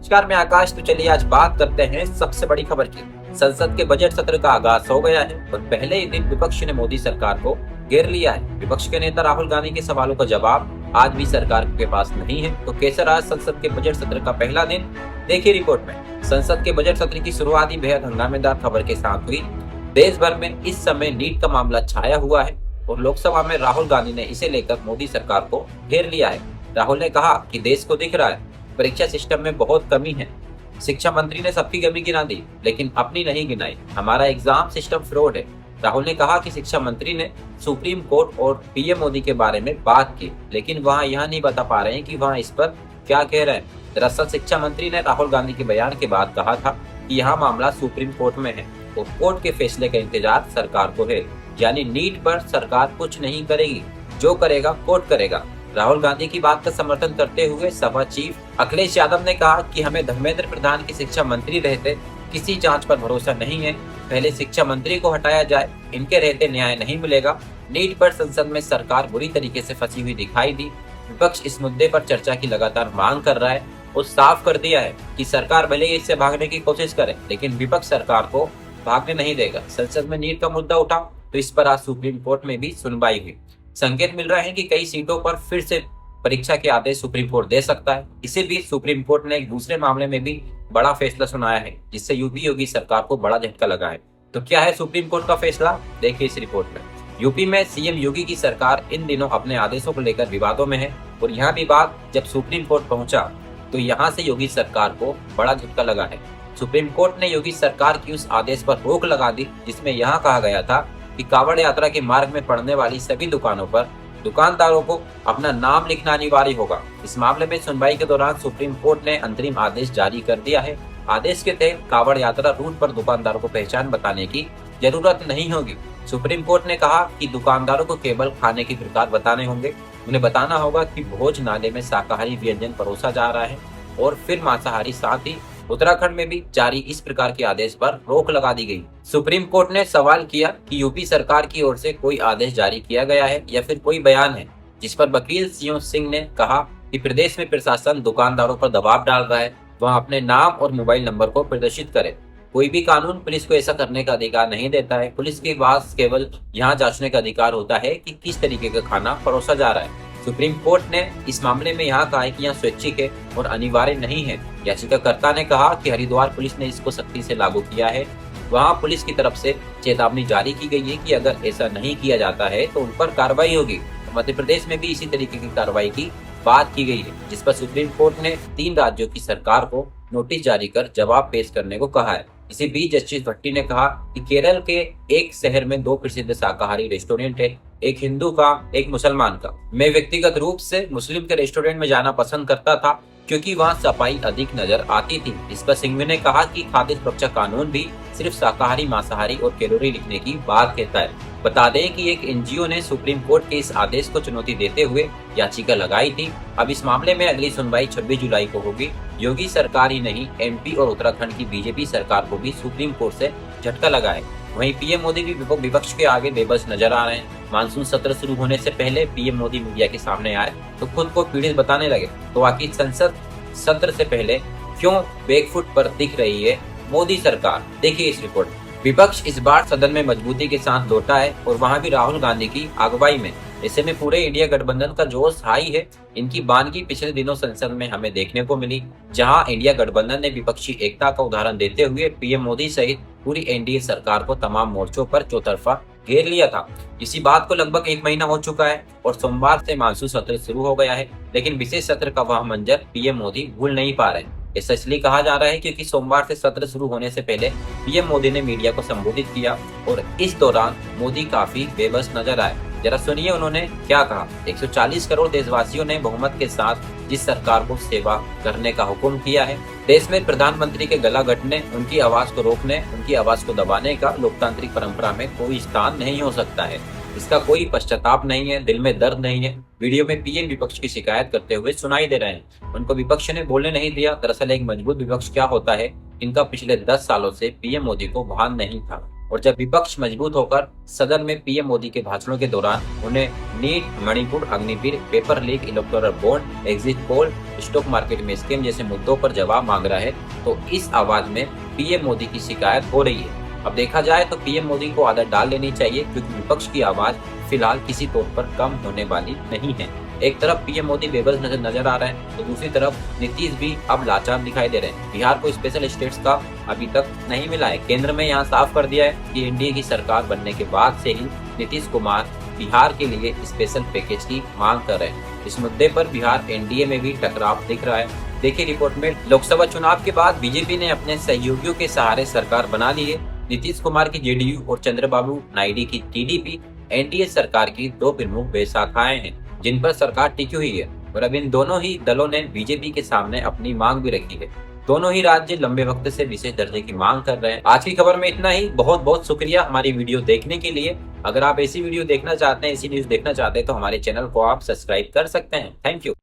नमस्कार, मैं आकाश। तो चलिए आज बात करते हैं सबसे बड़ी खबर की। संसद के बजट सत्र का आगाज हो गया है और पहले ही दिन विपक्ष ने मोदी सरकार को घेर लिया है। विपक्ष के नेता राहुल गांधी के सवालों का जवाब आज भी सरकार के पास नहीं है। तो कैसा रहा संसद के बजट सत्र का पहला दिन, देखिए रिपोर्ट में। संसद के बजट सत्र की शुरुआत ही बेहद हंगामेदार खबर के साथ हुई। देश भर में इस समय नीट का मामला छाया हुआ है और लोकसभा में राहुल गांधी ने इसे लेकर मोदी सरकार को घेर लिया है। राहुल ने कहा कि देश को दिख रहा है परीक्षा सिस्टम में बहुत कमी है। शिक्षा मंत्री ने सबकी कमी गिना दी लेकिन अपनी नहीं गिनाई। हमारा एग्जाम सिस्टम फ्रॉड है। राहुल ने कहा कि शिक्षा मंत्री ने सुप्रीम कोर्ट और पीएम मोदी के बारे में बात की लेकिन वहां यह नहीं बता पा रहे हैं कि वहां इस पर क्या कह रहे हैं। दरअसल शिक्षा मंत्री ने राहुल गांधी के बयान के बाद कहा था कि यह मामला सुप्रीम कोर्ट में है और कोर्ट के फैसले का इंतजार सरकार को है। यानी नीट पर सरकार कुछ नहीं करेगी, जो करेगा कोर्ट करेगा। राहुल गांधी की बात का समर्थन करते हुए सपा चीफ अखिलेश यादव ने कहा कि हमें धर्मेंद्र प्रधान की शिक्षा मंत्री रहते किसी जांच पर भरोसा नहीं है। पहले शिक्षा मंत्री को हटाया जाए, इनके रहते न्याय नहीं मिलेगा। नीट पर संसद में सरकार बुरी तरीके से फंसी हुई दिखाई दी। विपक्ष इस मुद्दे पर चर्चा की लगातार मांग कर रहा है और साफ कर दिया है कि सरकार भले ही इससे भागने की कोशिश करे लेकिन विपक्ष सरकार को भागने नहीं देगा। संसद में नीट का मुद्दा उठा तो इस पर आज सुप्रीम कोर्ट में भी सुनवाई हुई। संकेत मिल रहा है कि कई सीटों पर फिर से परीक्षा के आदेश सुप्रीम कोर्ट दे सकता है। इसी बीच सुप्रीम कोर्ट ने एक दूसरे मामले में भी बड़ा फैसला सुनाया है जिससे यूपी योगी सरकार को बड़ा झटका लगा है। तो क्या है सुप्रीम कोर्ट का फैसला, देखिए इस रिपोर्ट में। यूपी में सीएम योगी की सरकार इन दिनों अपने आदेशों को लेकर विवादों में है और यहाँ विवाद जब सुप्रीम कोर्ट पहुंचा तो यहाँ से योगी सरकार को बड़ा झटका लगा है। सुप्रीम कोर्ट ने योगी सरकार की उस आदेश पर रोक लगा दी जिसमें यहाँ कहा गया था कि कांवड़ यात्रा के मार्ग में पड़ने वाली सभी दुकानों पर दुकानदारों को अपना नाम लिखना अनिवार्य होगा। इस मामले में सुनवाई के दौरान सुप्रीम कोर्ट ने अंतरिम आदेश जारी कर दिया है। आदेश के तहत कांवड़ यात्रा रूट पर दुकानदारों को पहचान बताने की जरूरत नहीं होगी। सुप्रीम कोर्ट ने कहा कि दुकानदारों को केवल खाने के प्रकार बताने होंगे। उन्हें बताना होगा कि भोजनालय में शाकाहारी व्यंजन परोसा जा रहा है और फिर मांसाहारी। साथ ही उत्तराखंड में भी जारी इस प्रकार के आदेश पर रोक लगा दी गई। सुप्रीम कोर्ट ने सवाल किया कि यूपी सरकार की ओर से कोई आदेश जारी किया गया है या फिर कोई बयान है, जिस पर वकील सीओ सिंह ने कहा कि प्रदेश में प्रशासन दुकानदारों पर दबाव डाल रहा है, वह अपने नाम और मोबाइल नंबर को प्रदर्शित करे। कोई भी कानून पुलिस को ऐसा करने का अधिकार नहीं देता है। पुलिस के पास केवल यहाँ जांचने का अधिकार होता है कि किस तरीके का खाना परोसा जा रहा है। सुप्रीम कोर्ट ने इस मामले में यहाँ कहा है कि यह स्वैच्छिक है और अनिवार्य नहीं है। याचिकाकर्ता ने कहा कि हरिद्वार पुलिस ने इसको सख्ती से लागू किया है। वहाँ पुलिस की तरफ से चेतावनी जारी की गई है कि अगर ऐसा नहीं किया जाता है तो उन पर कार्रवाई होगी। मध्य प्रदेश में भी इसी तरीके की कार्रवाई की बात की गई है, जिस पर सुप्रीम कोर्ट ने 3 राज्यों की सरकार को नोटिस जारी कर जवाब पेश करने को कहा है। इसी बीच जस्टिस भट्टी ने कहा कि केरल के एक शहर में 2 प्रसिद्ध शाकाहारी रेस्टोरेंट है, एक हिंदू का एक मुसलमान का। मैं व्यक्तिगत रूप से मुस्लिम के रेस्टोरेंट में जाना पसंद करता था क्योंकि वहाँ सफाई अधिक नजर आती थी। इस पर सिंघवी ने कहा कि खाद्य सुरक्षा कानून भी सिर्फ शाकाहारी, मांसाहारी और कैलोरी लिखने की बात कहता है। बता दें कि एक एनजीओ ने सुप्रीम कोर्ट के इस आदेश को चुनौती देते हुए याचिका लगाई थी। अब इस मामले में अगली सुनवाई 26 जुलाई को होगी। योगी सरकार ही नहीं, एमपी और उत्तराखंड की बीजेपी सरकार को भी सुप्रीम कोर्ट से झटका लगा है। वहीं पीएम मोदी भी विपक्ष के आगे बेबस नजर आ रहे हैं। मानसून सत्र शुरू होने से पहले पीएम मोदी मीडिया के सामने आए तो खुद को पीड़ित बताने लगे। तो आखिर संसद सत्र से पहले क्यों बैकफुट पर दिख रही है मोदी सरकार, देखिए इस रिपोर्ट में। विपक्ष इस बार सदन में मजबूती के साथ लौटा है और वहां भी राहुल गांधी की अगुवाई में। ऐसे में पूरे इंडिया गठबंधन का जोश हाई है। इनकी बानगी पिछले दिनों संसद में हमें देखने को मिली, जहां इंडिया गठबंधन ने विपक्षी एकता का उदाहरण देते हुए पीएम मोदी सहित पूरी एनडीए सरकार को तमाम मोर्चों पर चौतरफा घेर लिया था। इसी बात को लगभग 1 महीना हो चुका है और सोमवार से मानसून सत्र शुरू हो गया है, लेकिन विशेष सत्र का वह मंजर पीएम मोदी भूल नहीं पा रहे। ऐसा इसलिए कहा जा रहा है क्योंकि सोमवार से सत्र शुरू होने से पहले पीएम मोदी ने मीडिया को संबोधित किया और इस दौरान मोदी काफी बेबस नजर आए। जरा सुनिए उन्होंने क्या कहा। 140 करोड़ देशवासियों ने बहुमत के साथ जिस सरकार को सेवा करने का हुक्म किया है, देश में प्रधानमंत्री के गला घटने, उनकी आवाज को रोकने, उनकी आवाज को दबाने का लोकतांत्रिक परंपरा में कोई स्थान नहीं हो सकता है। इसका कोई पश्चाताप नहीं है, दिल में दर्द नहीं है। वीडियो में पीएम विपक्ष की शिकायत करते हुए सुनाई दे रहे हैं। उनको विपक्ष ने बोलने नहीं दिया। दरअसल एक मजबूत विपक्ष क्या होता है, इनका पिछले 10 सालों से पीएम मोदी को भान नहीं था। और जब विपक्ष मजबूत होकर सदन में पीएम मोदी के भाषणों के दौरान उन्हें NEET, Manipur, Agniveer, paper leak, electoral bond, exit poll, stock market में स्कैम जैसे मुद्दों पर जवाब मांग रहा है तो इस आवाज में पीएम मोदी की शिकायत हो रही है। अब देखा जाए तो पीएम मोदी को आदत डाल लेनी चाहिए, क्योंकि विपक्ष की आवाज फिलहाल किसी तौर पर कम होने वाली नहीं है। एक तरफ पीएम मोदी बेबस नजर आ रहे हैं तो दूसरी तरफ नीतीश भी अब लाचार दिखाई दे रहे हैं। बिहार को स्पेशल स्टेट्स का अभी तक नहीं मिला है। केंद्र में यहाँ साफ कर दिया है कि एनडीए की सरकार बनने के बाद से ही नीतीश कुमार बिहार के लिए स्पेशल पैकेज की मांग कर रहे हैं। इस मुद्दे पर बिहार एनडीए में भी टकराव दिख रहा है। देखिए रिपोर्ट में, लोकसभा चुनाव के बाद बीजेपी ने अपने सहयोगियों के सहारे सरकार बना ली है। नीतीश कुमार की जेडीयू और चंद्रबाबू नायडू की टीडीपी एनडीए सरकार की दो प्रमुख बेशाखाएं हैं जिन पर सरकार टिकी हुई है, और अब इन दोनों ही दलों ने बीजेपी के सामने अपनी मांग भी रखी है। दोनों ही राज्य लंबे वक्त से विशेष दर्जे की मांग कर रहे हैं। आज की खबर में इतना ही। बहुत बहुत शुक्रिया हमारी वीडियो देखने के लिए। अगर आप ऐसी वीडियो देखना चाहते हैं, ऐसी न्यूज देखना चाहते हैं तो हमारे चैनल को आप सब्सक्राइब कर सकते हैं। Thank you.